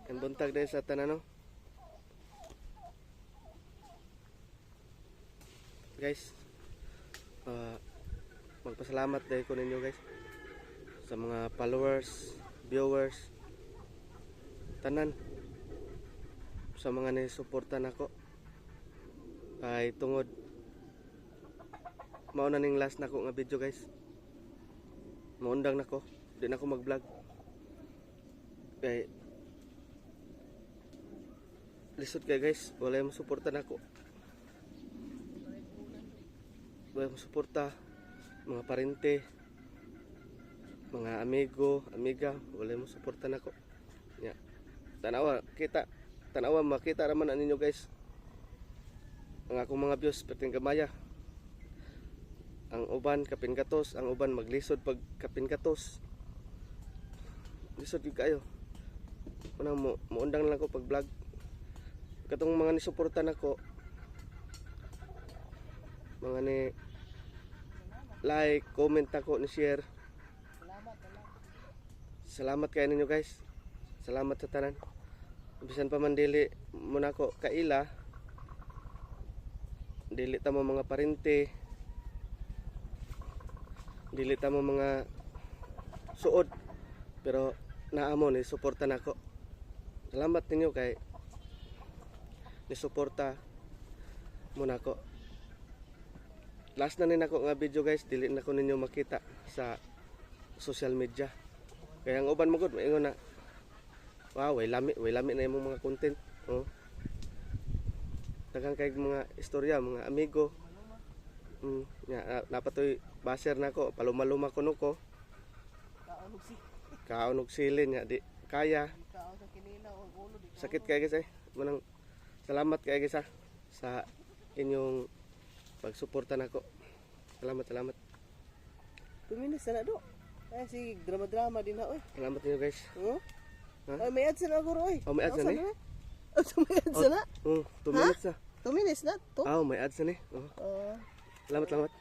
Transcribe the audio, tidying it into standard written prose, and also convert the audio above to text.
Ang buntag dahil sa tanan, no? Guys, magpasalamat dahil ko ninyo guys sa mga followers, viewers, tanan, sa mga nisuportan ako. Kay tungod mao na ning last nako nga video guys. Maundang nako, di na ako mag-vlog. Kay lisod kay guys, wala yung suporta nako. Wala yung suporta, mga parente, mga amigo, amiga, wala yung suporta nako. Ya. Tanawa makita naman ang ninyo guys. Ang akong mga views perting gamaya. Ang uban kapin katos, ang uban maglisod pag kapin katos. Lisod gyud kayo. Una mo muundang lang ko pag vlog. Katong mga nisuportan ako, mga ni like, comment ako, ni share. Salamat kayo ninyo guys. Salamat sa tanan. Bisan pa man dili mo nako kaila, dili ta mo mga parente, dili ta mo mga suod, pero naamo ni suporta nako. Salamat ninyo kay ni suporta mo nako. Last na nako nga video guys, dili na ko ninyo makita sa social media. Kaya ang uban mo gud maingon na, wow, way lami na imong mga content. Oh. Daghang kay mga istorya, mga amigo. Napatoy baser nako, paluma-luma kuno ko. Kaunog silin nya di kaya. Sakit kay guys Manang salamat kay guys sa inyong pagsuporta nako. Salamat. 2 minutes na do. Ay si drama din na oy. Salamat niyo guys. Oh? Ha? Ay may ads na guro oy. Oh, may ads na ni? May ads na? 2 minutes na. 2 minutes na to. May ads na ni. Salamat.